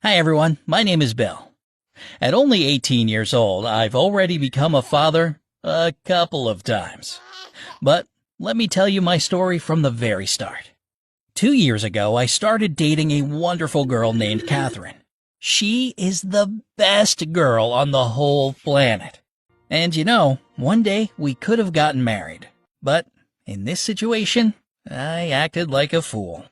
Hi everyone, my name is Bill. At only 18 years old, I've already become a father a couple of times. But let me tell you my story from the very start. 2 years ago, I started dating a wonderful girl named Catherine. She is the best girl on the whole planet. And one day we could have gotten married. But in this situation, I acted like a fool.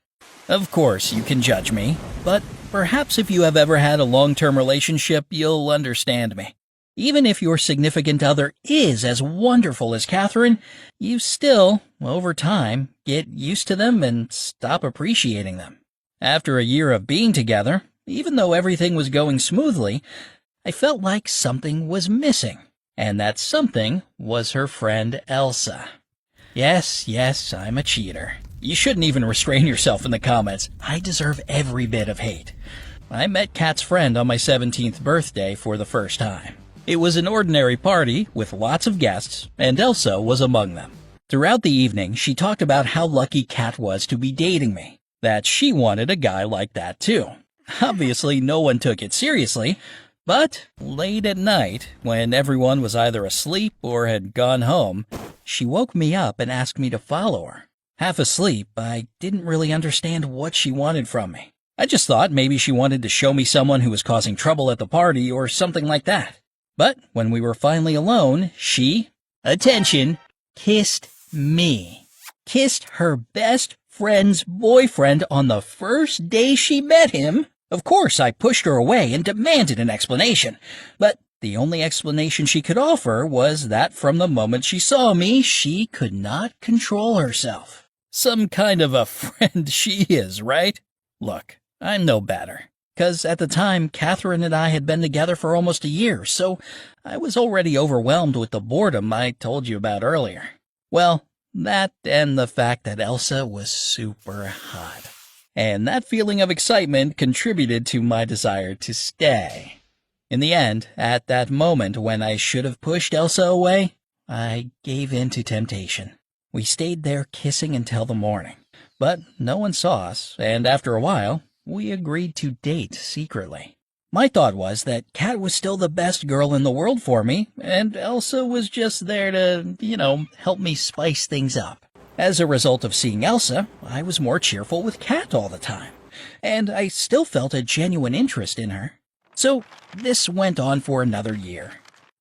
Of course, you can judge me, but perhaps if you have ever had a long-term relationship, you'll understand me. Even if your significant other is as wonderful as Catherine, you still, over time, get used to them and stop appreciating them. After a year of being together, even though everything was going smoothly, I felt like something was missing, and that something was her friend Elsa. Yes, I'm a cheater. You shouldn't even restrain yourself in the comments. I deserve every bit of hate. I met Kat's friend on my 17th birthday for the first time. It was an ordinary party with lots of guests, and Elsa was among them. Throughout the evening, she talked about how lucky Kat was to be dating me, that she wanted a guy like that too. Obviously, no one took it seriously, but late at night, when everyone was either asleep or had gone home, she woke me up and asked me to follow her. Half asleep, I didn't really understand what she wanted from me. I just thought maybe she wanted to show me someone who was causing trouble at the party or something like that. But when we were finally alone, she, attention, kissed me. Kissed her best friend's boyfriend on the first day she met him. Of course, I pushed her away and demanded an explanation, but the only explanation she could offer was that from the moment she saw me, she could not control herself. Some kind of a friend she is, right? Look, I'm no better, 'cause at the time, Catherine and I had been together for almost a year, so I was already overwhelmed with the boredom I told you about earlier. Well, that and the fact that Elsa was super hot. And that feeling of excitement contributed to my desire to stay. In the end, at that moment when I should have pushed Elsa away, I gave in to temptation. We stayed there kissing until the morning, but no one saw us, and after a while, we agreed to date secretly. My thought was that Kat was still the best girl in the world for me, and Elsa was just there to, help me spice things up. As a result of seeing Elsa, I was more cheerful with Kat all the time, and I still felt a genuine interest in her. So this went on for another year.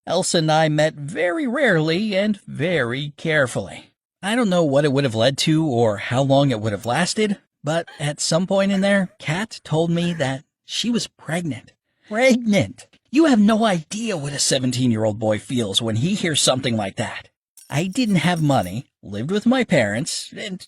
Elsa and I met very rarely and very carefully. I don't know what it would have led to or how long it would have lasted, but at some point in there, Kat told me that she was pregnant. Pregnant! You have no idea what a 17-year-old boy feels when he hears something like that. I didn't have money, lived with my parents, and,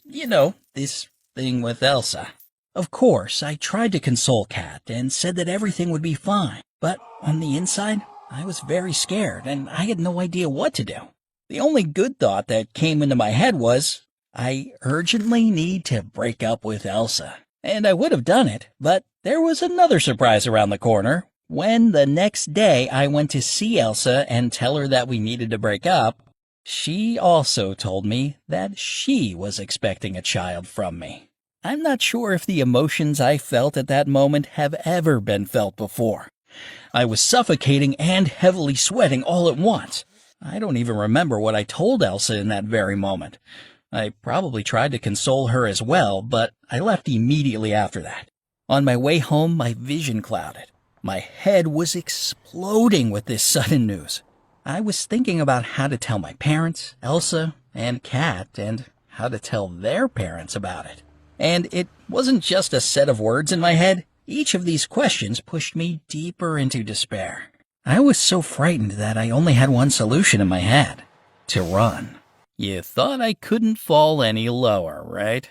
this thing with Elsa. Of course, I tried to console Kat and said that everything would be fine, but on the inside, I was very scared and I had no idea what to do. The only good thought that came into my head was, I urgently need to break up with Elsa. And I would have done it, but there was another surprise around the corner. When the next day I went to see Elsa and tell her that we needed to break up, she also told me that she was expecting a child from me. I'm not sure if the emotions I felt at that moment have ever been felt before. I was suffocating and heavily sweating all at once. I don't even remember what I told Elsa in that very moment. I probably tried to console her as well, but I left immediately after that. On my way home, my vision clouded. My head was exploding with this sudden news. I was thinking about how to tell my parents, Elsa, and Kat, and how to tell their parents about it. And it wasn't just a set of words in my head. Each of these questions pushed me deeper into despair. I was so frightened that I only had one solution in my head: to run. You thought I couldn't fall any lower, right?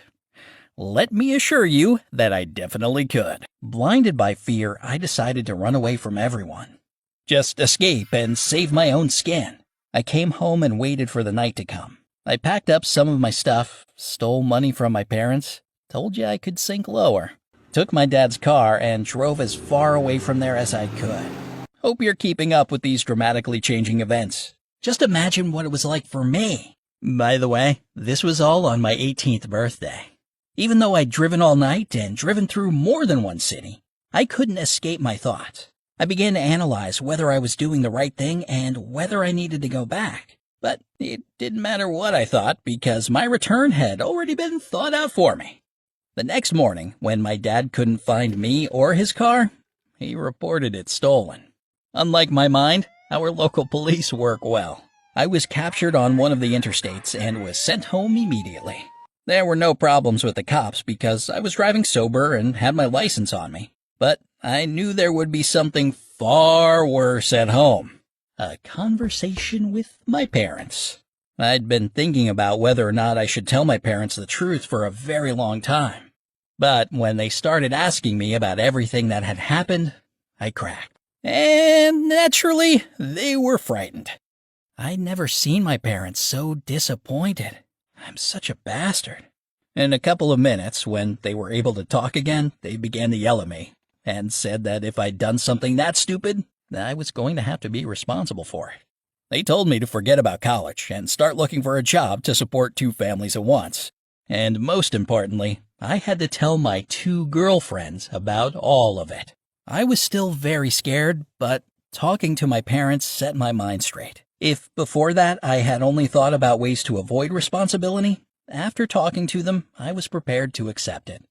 Let me assure you that I definitely could. Blinded by fear, I decided to run away from everyone. Just escape and save my own skin. I came home and waited for the night to come. I packed up some of my stuff, stole money from my parents, told you I could sink lower, took my dad's car, and drove as far away from there as I could. Hope you're keeping up with these dramatically changing events. Just imagine what it was like for me. By the way, this was all on my 18th birthday. Even though I'd driven all night and driven through more than one city, I couldn't escape my thoughts. I began to analyze whether I was doing the right thing and whether I needed to go back. But it didn't matter what I thought because my return had already been thought out for me. The next morning, when my dad couldn't find me or his car, he reported it stolen. Unlike my mind, our local police work well. I was captured on one of the interstates and was sent home immediately. There were no problems with the cops because I was driving sober and had my license on me. But I knew there would be something far worse at home. A conversation with my parents. I'd been thinking about whether or not I should tell my parents the truth for a very long time. But when they started asking me about everything that had happened, I cracked. And naturally, they were frightened. I'd never seen my parents so disappointed. I'm such a bastard. In a couple of minutes, when they were able to talk again, they began to yell at me and said that if I'd done something that stupid, I was going to have to be responsible for it. They told me to forget about college and start looking for a job to support 2 families at once. And most importantly, I had to tell my 2 girlfriends about all of it. I was still very scared, but talking to my parents set my mind straight. If before that I had only thought about ways to avoid responsibility, after talking to them, I was prepared to accept it.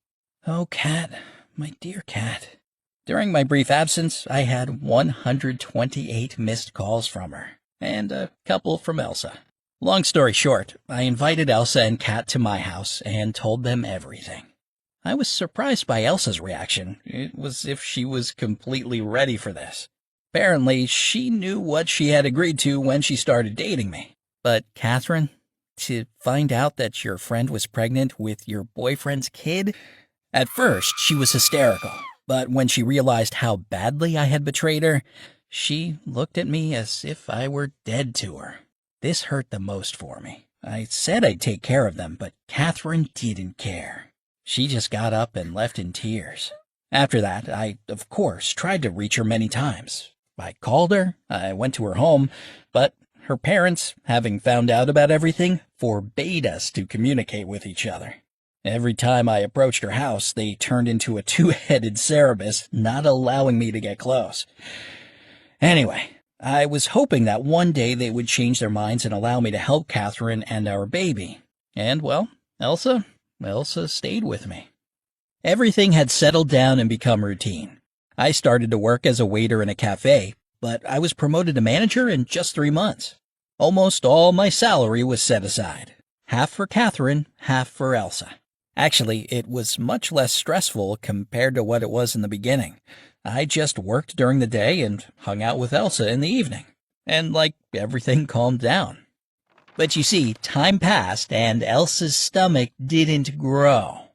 Oh, Kat, my dear Kat. During my brief absence, I had 128 missed calls from her, and a couple from Elsa. Long story short, I invited Elsa and Kat to my house and told them everything. I was surprised by Elsa's reaction. It was as if she was completely ready for this. Apparently, she knew what she had agreed to when she started dating me. But, Catherine, to find out that your friend was pregnant with your boyfriend's kid? At first, she was hysterical, but when she realized how badly I had betrayed her, she looked at me as if I were dead to her. This hurt the most for me. I said I'd take care of them, but Catherine didn't care. She just got up and left in tears. After that, I, of course, tried to reach her many times. I called her, I went to her home, but her parents, having found out about everything, forbade us to communicate with each other. Every time I approached her house, they turned into a 2-headed Cerberus, not allowing me to get close. Anyway, I was hoping that one day they would change their minds and allow me to help Catherine and our baby. And, well, Elsa stayed with me. Everything had settled down and become routine. I started to work as a waiter in a cafe, but I was promoted to manager in just 3 months. Almost all my salary was set aside. Half for Catherine, half for Elsa. Actually, it was much less stressful compared to what it was in the beginning. I just worked during the day and hung out with Elsa in the evening. And, everything calmed down. But you see, time passed and Elsa's stomach didn't grow.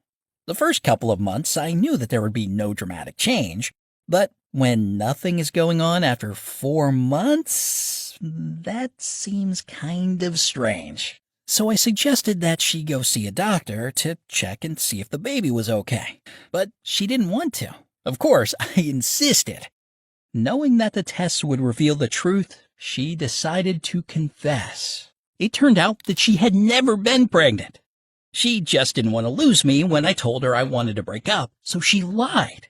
The first couple of months, I knew that there would be no dramatic change. But when nothing is going on after 4 months, that seems kind of strange. So I suggested that she go see a doctor to check and see if the baby was okay. But she didn't want to. Of course, I insisted. Knowing that the tests would reveal the truth, she decided to confess. It turned out that she had never been pregnant. She just didn't want to lose me when I told her I wanted to break up, so she lied.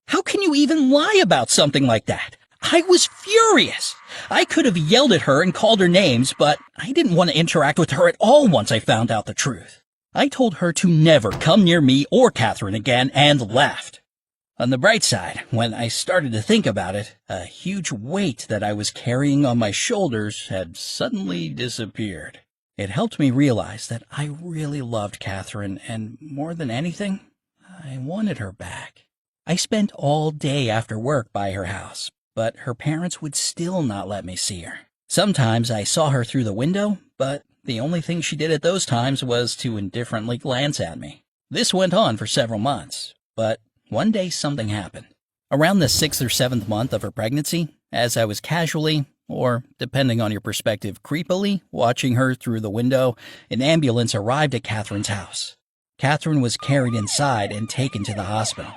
How can you even lie about something like that? I was furious. I could have yelled at her and called her names, but I didn't want to interact with her at all once I found out the truth. I told her to never come near me or Catherine again and left. On the bright side, when I started to think about it, a huge weight that I was carrying on my shoulders had suddenly disappeared. It helped me realize that I really loved Catherine, and more than anything, I wanted her back. I spent all day after work by her house, but her parents would still not let me see her. Sometimes I saw her through the window, but the only thing she did at those times was to indifferently glance at me. This went on for several months, but one day something happened. Around the 6th or 7th month of her pregnancy, as I was casually, or depending on your perspective, creepily, watching her through the window, an ambulance arrived at Catherine's house. Catherine was carried inside and taken to the hospital.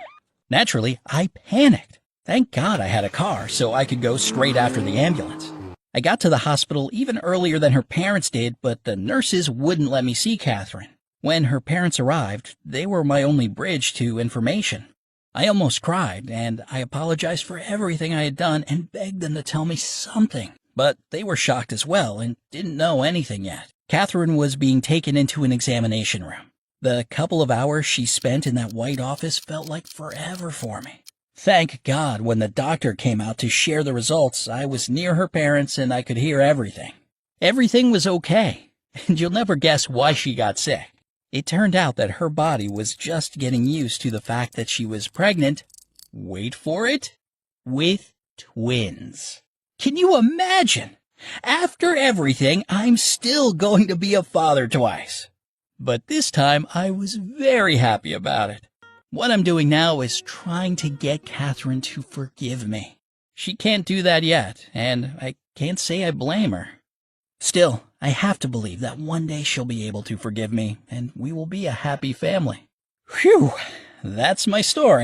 Naturally, I panicked. Thank God I had a car so I could go straight after the ambulance. I got to the hospital even earlier than her parents did, but the nurses wouldn't let me see Catherine. When her parents arrived, they were my only bridge to information. I almost cried, and I apologized for everything I had done and begged them to tell me something. But they were shocked as well and didn't know anything yet. Catherine was being taken into an examination room. The couple of hours she spent in that white office felt like forever for me. Thank God when the doctor came out to share the results, I was near her parents and I could hear everything. Everything was okay, and you'll never guess why she got sick. It turned out that her body was just getting used to the fact that she was pregnant, wait for it, with twins. Can you imagine? After everything, I'm still going to be a father twice. But this time, I was very happy about it. What I'm doing now is trying to get Catherine to forgive me. She can't do that yet, and I can't say I blame her. Still, I have to believe that one day she'll be able to forgive me, and we will be a happy family. Phew, that's my story.